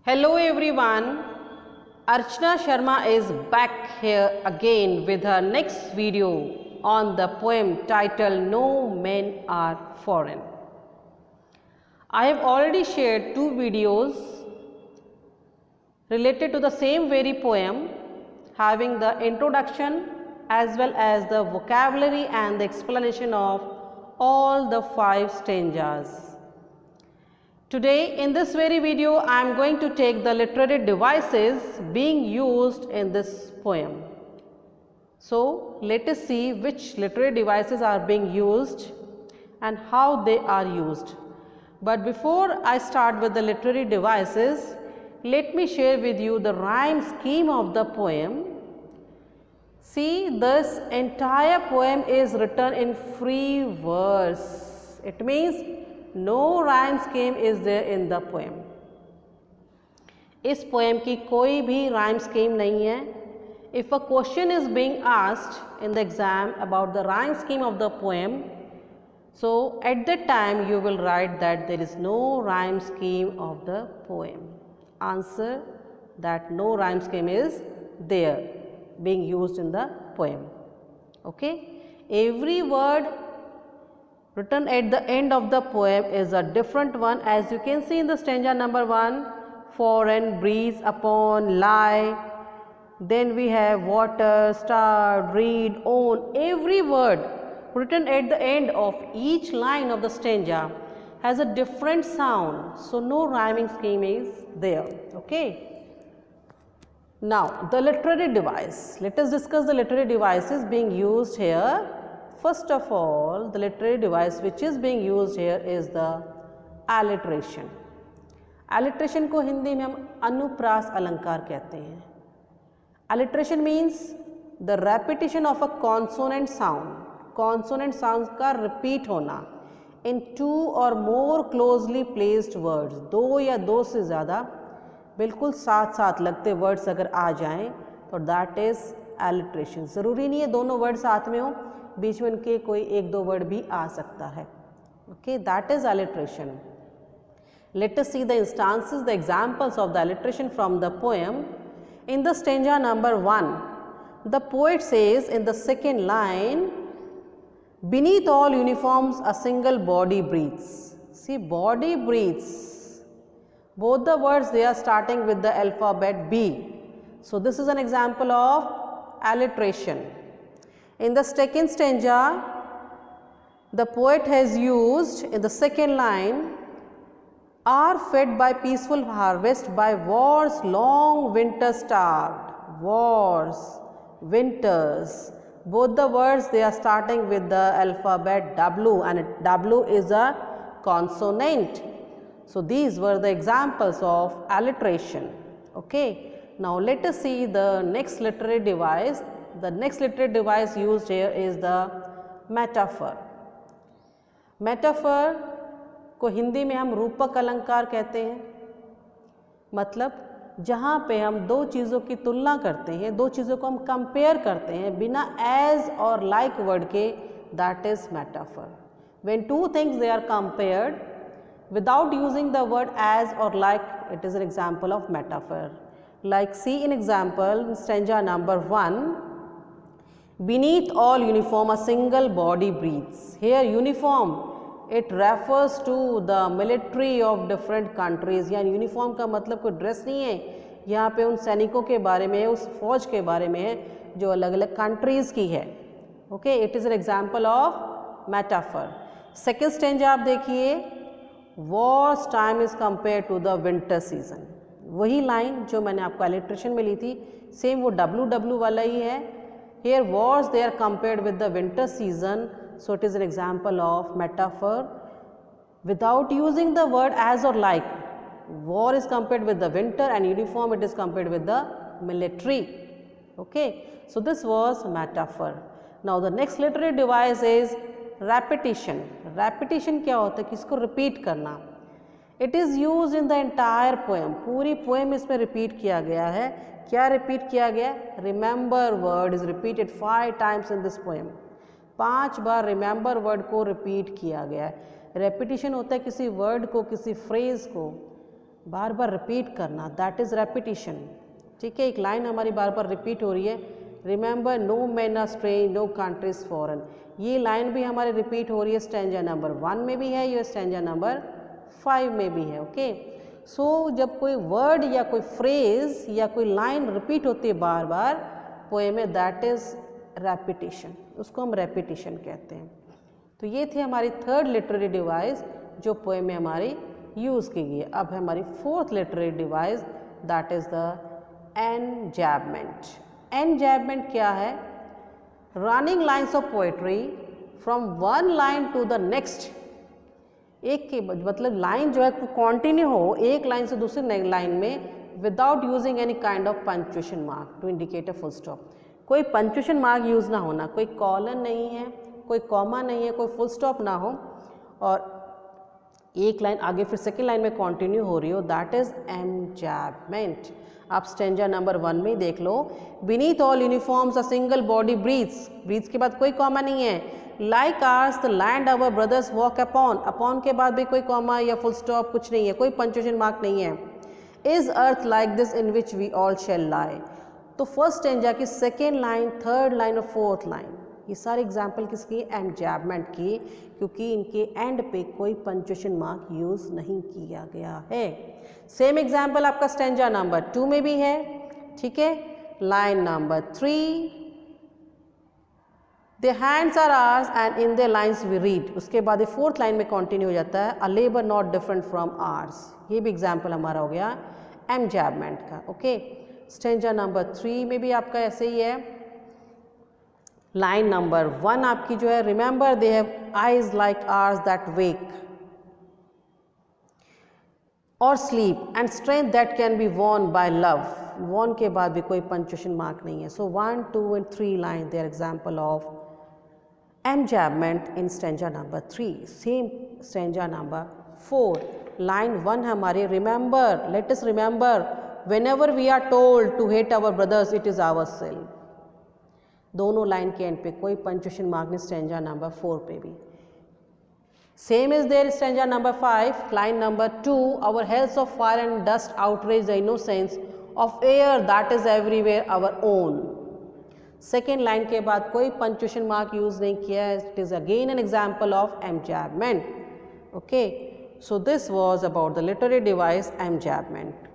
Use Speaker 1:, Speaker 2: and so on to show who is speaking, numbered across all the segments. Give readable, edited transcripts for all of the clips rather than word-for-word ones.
Speaker 1: Hello everyone, Archana Sharma is back here again with her next video on the poem titled No Men Are Foreign. I have already shared two videos related to the same very poem having the introduction as well as the vocabulary and the explanation of all the 5 stanzas. Today in this very video I am going to take the literary devices being used in this poem. So let us see which literary devices are being used and how they are used. But before I start with the literary devices, let me share with you the rhyme scheme of the poem. See, this entire poem is written in free verse. It means no rhyme scheme is there in the poem. इस poem की कोई भी rhyme scheme नहीं है. If a question is being asked in the exam about the rhyme scheme of the poem, so at that time you will write that there is no rhyme scheme of the poem. Answer that no rhyme scheme is there being used in the poem. Okay, every word written at the end of the poem is a different one, as you can see in the stanza number 1, foreign, breeze, upon, lie, then we have water, star, read, own. Every word written at the end of each line of the stanza has a different sound, so no rhyming scheme is there. Okay. Now the literary device, let us discuss the literary devices being used here. First of all, the literary device which is being used here is the alliteration. Alliteration को हिंदी में हम अनुप्रास अलंकार कहते हैं. Alliteration means the repetition of a consonant sound. Consonant sounds का repeat होना in 2 or more closely placed words. 2 या 2 से ज़्यादा बिल्कुल साथ साथ लगते वर्ड्स अगर आ जाएं तो दैट इज एलिट्रेशन. ज़रूरी नहीं है दोनों वर्ड साथ में हो, बीच में उनके कोई एक दो वर्ड भी आ सकता है. Okay, that is alliteration. Let us see the instances, the examples of the alliteration from the poem. In the stanza number 1, the poet says in the second line, beneath all uniforms a single body breathes. See, body breathes. Both the words they are starting with the alphabet B. So this is an example of alliteration. In the second stanza, the poet has used in the second line, are fed by peaceful harvest by war's long winter starved. Wars, winters. Both the words they are starting with the alphabet W, and W is a consonant. So these were the examples of alliteration. Okay, now let us see the next literary device. The next literary device used here is the metaphor. Metaphor को हिंदी में हम रूपक अलंकार कहते हैं. मतलब जहाँ पे हम दो चीज़ों की तुलना करते हैं, दो चीज़ों को हम कंपेयर करते हैं बिना एज और लाइक वर्ड के, that is metaphor. When two things they are compared without using the word as or like, it is an example of metaphor. Like see in example in stanza number 1, beneath all uniform a single body breathes. Here uniform, it refers to the military of different countries. यानी uniform का मतलब कोई dress नहीं है, यहाँ पे उन सैनिकों के बारे में, उस फौज के बारे में है जो अलग अलग कंट्रीज़ की है. Okay, it is an example of metaphor. Second stanza आप देखिए, wars time is compare to the winter season. वही लाइन जो मैंने आपको एलिट्रेशन में ली थी, सेम वो WW वाला ही है. Here wars they are compared with the winter season, so it is an example of metaphor. Without using the word as or like, war is compared with the winter and uniform it is compared with the military. Okay, so this was metaphor. Now the next literary device is repetition. Repetition क्या होता है, किसको repeat करना. It is used in the entire poem. पूरी poem इसमें repeat किया गया है. क्या repeat किया गया? Remember word is repeated 5 times in this poem. 5 bar remember word को रिपीट किया गया है. रेपिटिशन होता है किसी वर्ड को, किसी फ्रेज को बार बार रिपीट करना, दैट इज़ रेपिटिशन। ठीक है, एक लाइन हमारी बार बार रिपीट हो रही है, remember no man are strange no countries foreign, ये लाइन भी हमारी रिपीट हो रही है, स्टैंजा नंबर 1 में भी है, ये स्टैंजा नंबर 5 में भी है। ओके, सो जब कोई वर्ड या कोई फ्रेज या कोई लाइन रिपीट होती है बार बार पोएम में, दैट इज़ रेपिटिशन, उसको हम रेपिटिशन कहते हैं। तो ये थी हमारी थर्ड लिटरेरी डिवाइस जो पोएम में हमारी यूज़ की गई है। अब है हमारी fourth literary device, that is the enjambment. Enjambment क्या है? Running lines of poetry from one line to the next, एक के मतलब लाइन जो है कंटिन्यू हो एक लाइन से दूसरी लाइन में without using any kind of punctuation mark to indicate a full stop. कोई पंक्चुएशन मार्क यूज़ ना होना, कोई कॉलन नहीं है, कोई कॉमा नहीं है, कोई फुल स्टॉप ना हो और एक लाइन आगे फिर सेकेंड लाइन में कंटिन्यू हो रही हो, दैट इज एनजैबमेंट। आप स्टैंजा नंबर 1 में देख लो, beneath all uniforms a single body breathes, breathes के बाद कोई कॉमा नहीं है, like ours the land our brothers walk upon, upon के बाद भी कोई कॉमा या फुल स्टॉप कुछ नहीं है, कोई पंक्चुएशन मार्क नहीं है। Is earth like this in which we all shall lie, तो फर्स्ट स्टैंजा की सेकेंड लाइन, थर्ड लाइन और फोर्थ लाइन, ये सारे एग्जाम्पल किसकी? एनजैबमेंट की, क्योंकि इनके एंड पे कोई पंक्चुएशन मार्क यूज नहीं किया गया है। सेम एग्जाम्पल आपका स्टैंजा नंबर 2 में भी है। ठीक है, line number 3, the hands are ours and in the lines we read, उसके बाद ये फोर्थ लाइन में कंटिन्यू हो जाता है, a labour not different from ours, ये भी एग्जाम्पल हमारा हो गया एनजैबमेंट का। ओके, स्टैंजा नंबर 3 में भी आपका ऐसे ही है। लाइन नंबर 1 आपकी जो है, remember they have eyes like ours that wake or sleep and strength that can be worn by love, worn के बाद भी कोई पंक्चुएशन मार्क नहीं है। So 1, 2 and 3 line they are example of enjambment in stanza number 3। Same stanza number 4, line 1 हमारी, remember let us remember whenever we are told to hate our brothers it is our sin, दोनों line के end पे कोई punctuation mark नहीं, stanza number 4 पे भी। Same is there stanza number 5, line number 2, our hells of fire and dust outrage the innocence of air that is everywhere our own, second line के बाद कोई punctuation mark use नहीं किया है, it is again an example of enjambment. Okay, so this was about the literary device enjambment.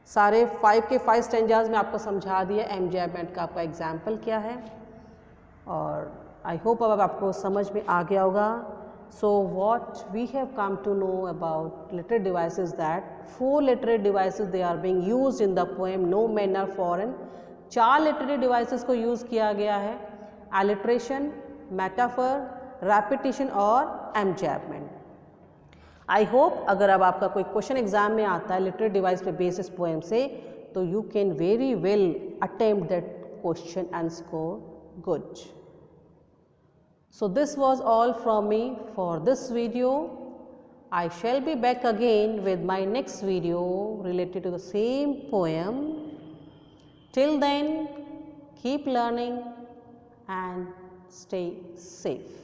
Speaker 1: सारे 5 के 5 stanzas में आपको समझा दिया एनजैबमेंट का आपका एग्जाम्पल क्या है, और आई होप अब आपको समझ में आ गया होगा। So what we have come to know about literary devices, that 4 literary devices they are being used in the poem no man are foreign. 4 literary devices को यूज़ किया गया है, एलिट्रेशन, मेटाफर, रेपिटिशन और एनजैबमेंट। आई होप अगर अब आपका कोई question exam में आता है लिटरेरी डिवाइस पे बेसिस पोएम से, तो you can very well attempt that question and score good. So this was all from me for this video. I shall be back again with my next video related to the same poem. Till then, keep learning and stay safe.